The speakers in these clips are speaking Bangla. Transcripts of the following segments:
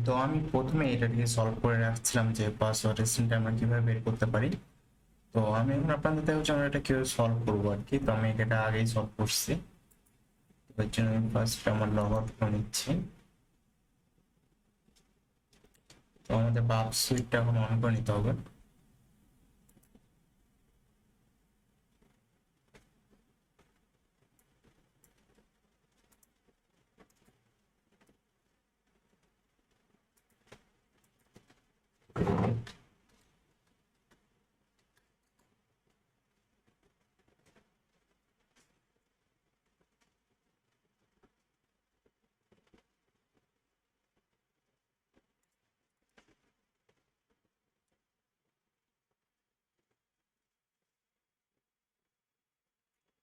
তো আমি প্রথমে এটাকে সলভ করে রাখছিলাম যে পাসওয়ার্ড স্ট্রিংটা আমরা কিভাবে বের করতে পারি। তো আমি এখন আপনাদের দেখাচ্ছি আমরা এটা কিভাবে সলভ করবো আর কি। তো আমি এটা আগেই সলভ করছি, এর জন্য আমি ফার্স্ট আমার লগ আউট করে নিচ্ছি। তো আমাদের বাপ সুইটটা এখন অন করে নিতে হবে।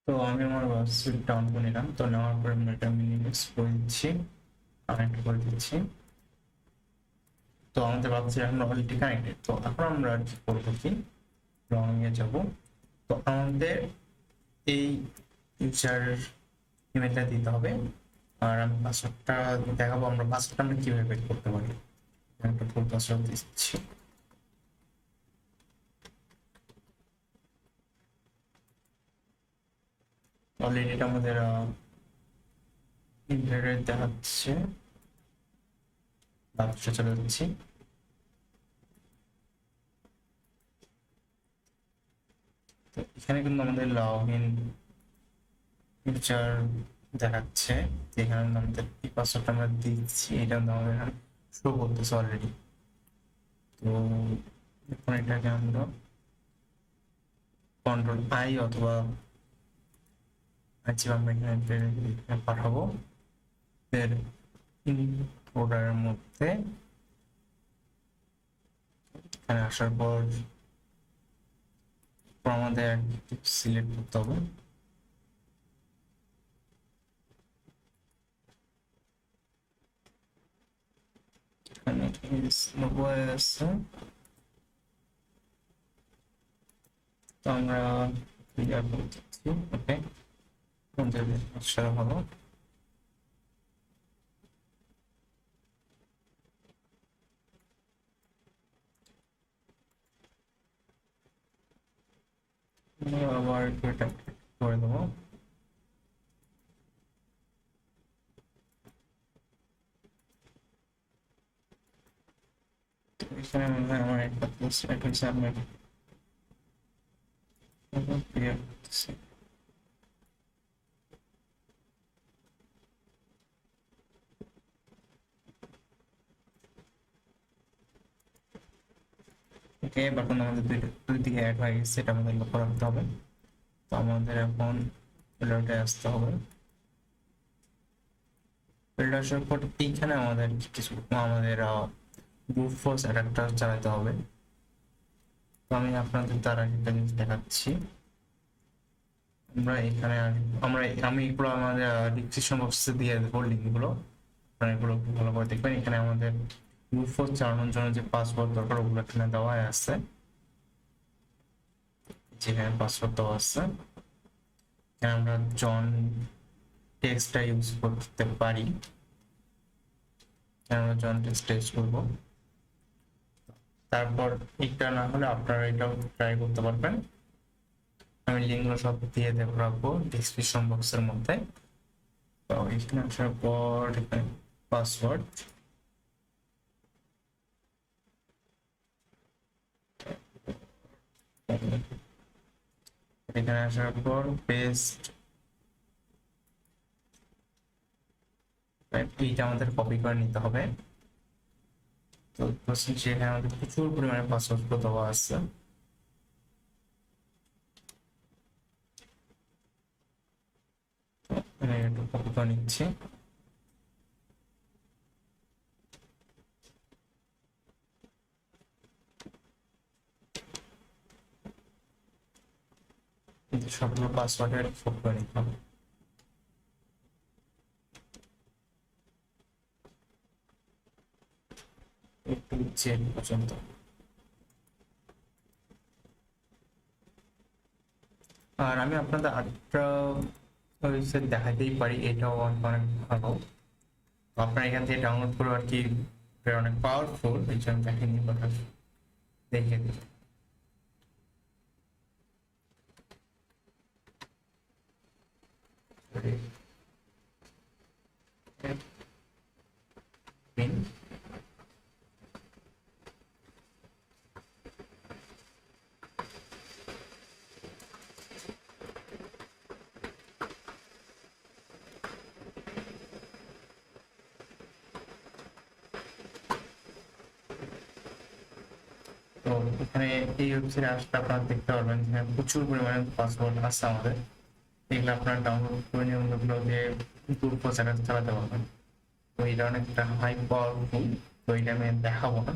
তো আমি আমার বাপ সুইটটা অন করে নিলাম। তো নেওয়ার পরে আমি এটা মিনিমাইজ করে দিচ্ছি, কানেক্ট করে দিচ্ছি। তো আমাদের বাপ সুইট এখন অলরেডি কানেক্টেড। তো এখন আমরা কি করবো কি, লং এ যাবো। তো আমাদের এই ইউজার ইমেলটা দিতে হবে। আর আমি পাসওয়ার্ডটা দেখাবো, আমরা পাসওয়ার্ডটা আমরা কিভাবে বের করতে পারি। একটা ফুল পাসওয়ার্ড দিচ্ছি। অলরেডি এটা আমাদের ইনভার্টার দেখাচ্ছে, বাক্সে চলে যাচ্ছি। তো এখানে কিন্তু আমাদের লগ ইন ফিচার দেখাচ্ছে, যেখানে আমাদের এই পাসওয়ার্ডটা আমরা দিচ্ছি, এটা কিন্তু আমাদের এখানে শো করতেছে অলরেডি। তো এখন এটাকে আমরা কন্ট্রোল আই অথবা আমরা এখানে পাঠাবো। এর ফোল্ডারের মধ্যে এখানে আসার পর আমাদের সিলেক্ট করতে হবে। এখানে আছে, তো আমরা ক্লিয়ার করে দিচ্ছি। ওকে, আমাদের সেটা হলো। আবার এটা করে দেবো। এখানে মনে হয় আমার একটা সিলেক্ট হয়েছে, আমি ক্লিয়ার করতেছি। ওকে, বাটন আমাদের দুই দিকে অ্যাড হয়ে গেছে, এটা আমাদের লক্ষ্য রাখতে হবে। তো আমাদের এখন ফিল্টারটা আসতে হবে। ফিল্টার আসার পর এইখানে আমাদের কিছু আমাদের ব্রুট ফোর্স অ্যাটাকটা চালাতে হবে। তো আমি আপনাদের দ্বারা একটা জিনিস দেখাচ্ছি। আমরা এখানে আমি এগুলো আমাদের ডিসক্রিপশন বক্সে দিয়ে দেবো লিঙ্কগুলো, আপনারা এগুলো ভালো করে দেখবেন। এখানে আমাদের ব্রুট ফোর্স চালানোর জন্য যে পাসওয়ার্ড দরকার ওগুলো এখানে দেওয়া আছে, যেখানে পাসওয়ার্ড দেওয়া আছে। এখানে আমরা জন টেক্সটটা ইউজ করতে পারি, আমরা জন টেক্সট ইউজ করবো। তারপর এটা না হলে আপনারা এটাও ট্রাই করতে পারবেন। আমি লিঙ্কগুলো সব দিয়ে রাখবো ডিসক্রিপশন বক্সের মধ্যে। তো এখানে আসার পর এখানে পাসওয়ার্ড, এখানে আসার পর পেস্ট, এইটা আমাদের কপি করে নিতে হবে। তো সেখানে আমাদের প্রচুর পরিমাণে পাসওয়ার্ড দেওয়া আছে। একটু কপি করে নিচ্ছি। কিন্তু সবগুলো পাসওয়ার্ডের কপি করে নিতে হবে। একটু চেক পর্যন্ত। আর আমি আপনাদের আরেকটা ওয়েবসাইট দেখাতেই পারি, এটাও অনেক ভালো। আপনারা এখান থেকে ডাউনলোড করে আর কি অনেক পাওয়ারফুল, এই জন্য দেখেনি কথা দেখে দিই। তো এখানে এই ওয়েবসাইটে আসলে আপনারা দেখতে পারবেন যে প্রচুর পরিমাণে পাসওয়ার্ড আছে আমাদের, এগুলো আপনারা ডাউনলোড করে নিয়ে ওগুলো দিয়ে গ্রুপ প্রচারে চালাতে পারবেন। তো এটা অনেকটা হাই পাওয়ারফুল, তো এটা আমি দেখাবো না।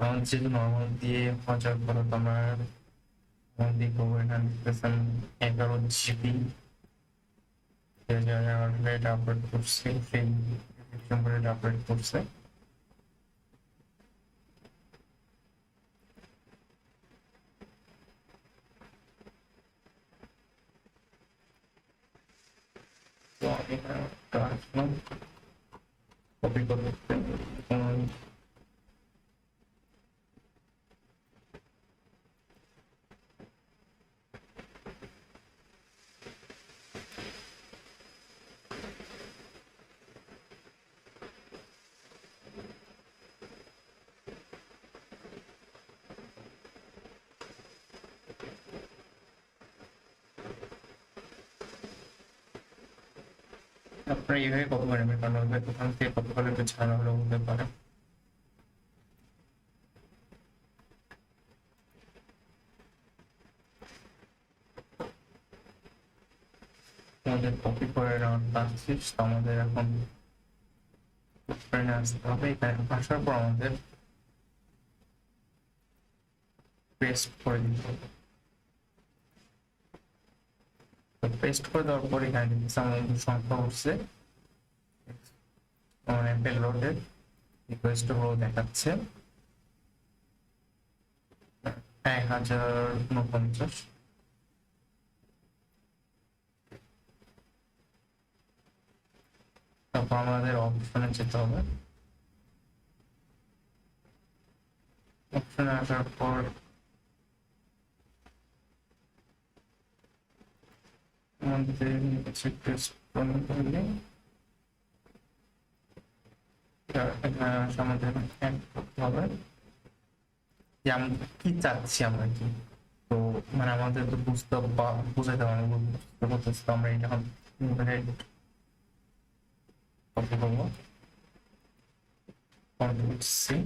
আমার যেহেতু নর্মাল দিয়ে মজার পরে তো আমার দিয়ে করবো, এখানে দেখতেছেন 11 GB এটা আপলোড করছে, সেই ডিসেম্বরে আপলোড করছে। তো এখানে আসলাম কপি করতে, আপনারা এইভাবে কপি করে নেবেন, কারণ ওখান থেকে কপি করলে একটু ঝামেলা হলেও হতে পারে। আমাদের কপি করে নেওয়ার কাজ শেষ, তো আমাদের এখন আসতে হবে। এখানে আসার পর আমাদের পেস্ট করে দিতে হবে। তো পেস্ট করে দেওয়ার পর এখানে দেখতেছি আমাদের সংখ্যা উঠছে, মানে পেলোডের রিকোয়েস্ট গুলো দেখাচ্ছে 1049। তারপর আমাদের অপশনে যেতে হবে। অপশনে আসার পর আমাদের টেস্ট করলে আমাদের অ্যাড করতে হবে যে আমরা কি চাচ্ছি, আমরা কি। তো মানে আমাদের তো বুঝাইতে হবে, বুঝতে পারতেছি। তো আমরা এটা কপি করবো, কন্ট্রোল সি,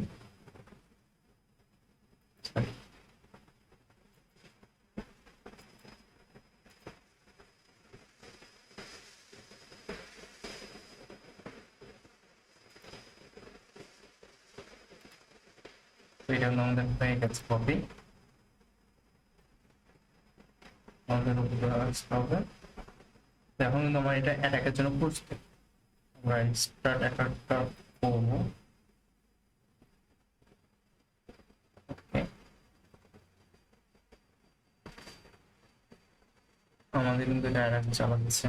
এটা আমাদের হয়ে গেছে কপি। আমাদের উপরে আসতে হবে। এখন কিন্তু আমার এটা অ্যাটাকের জন্য খুঁজতে, আমরা স্টার্ট অ্যাটাকটা করবো। আমাদের কিন্তু এটা অ্যাটাক চালাচ্ছে।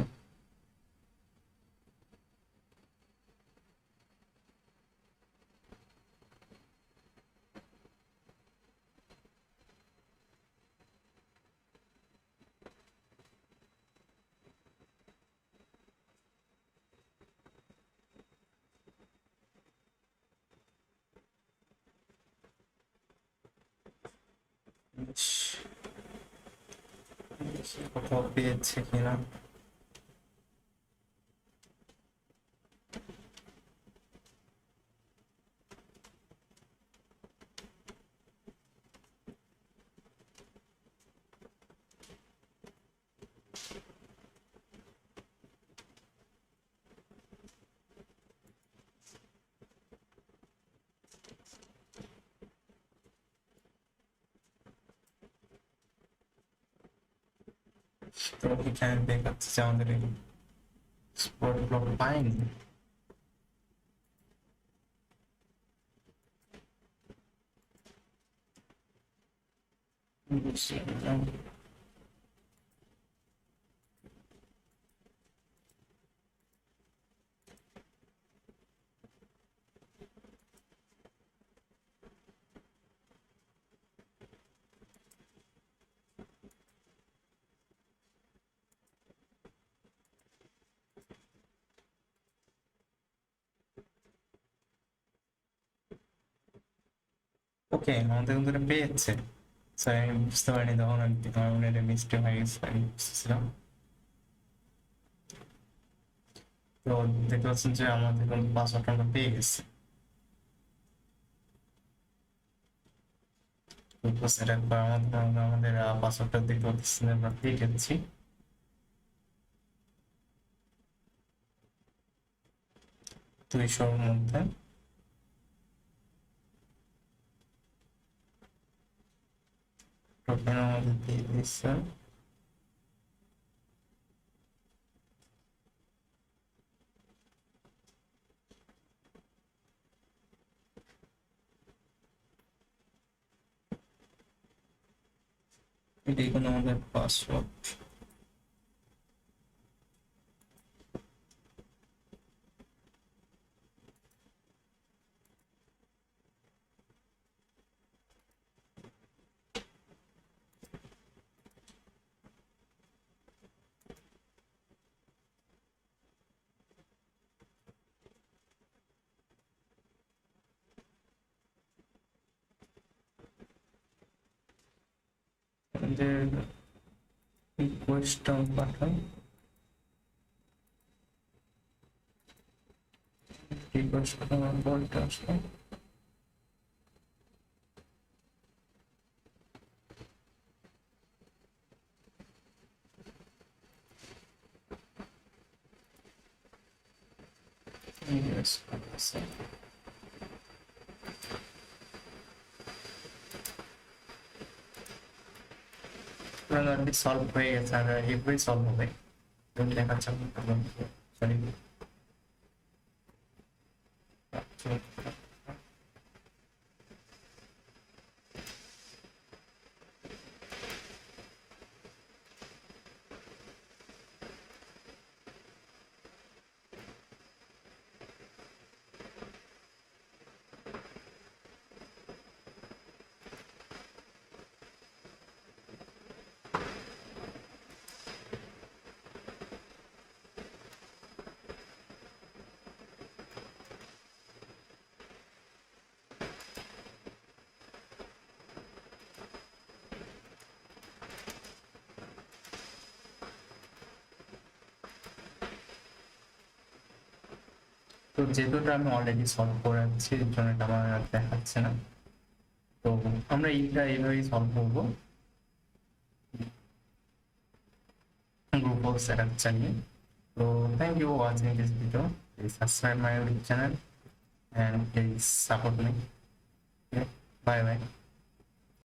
কোথাও পেয়েছে কিনা। তো এখানে দেখাচ্ছে যে আমাদের এই স্পট ব্লক পাইনি। বুঝলাম। ওকে, আমাদের কিন্তু এটা পেয়ে যাচ্ছে। স্যার আমি বুঝতে পারিনি তখন, আমি আমার মনে হয় মিস্টেক হয়ে গেছে, আমি বুঝতেছিলাম। তো দেখতে পাচ্ছেন যে আমাদের কিন্তু পাসওয়ার্ডটা আমরা পেয়ে গেছি। তো সেটা একবার আমাদের পাসওয়ার্ডটা দেখতে পাচ্ছেন আমরা পেয়ে গেছি। 200-র মধ্যে টোকেন আমাদের দিয়ে দিচ্ছে। এটাই কিন্তু আমাদের পাসওয়ার্ড। আমাদের রিকোয়েস্টটা পাঠাই, রিকোয়েস্ট বলতে আসলে yes, আচ্ছা। আপনার সলভ হয়ে গেছে, আর এভাবেই সলভ হবে। দেখাচ্ছে সরি। তো যেহেতু আমি অলরেডি সলভ করে যাচ্ছি, এর জন্য এটা আমার আর দেখাচ্ছে না। তো আমরা এইটা এইভাবেই সলভ করবো, গ্রুপ সেটআপ চালিয়ে। So thank you for watching this video. Please subscribe my YouTube channel and please support me. Okay, bye bye.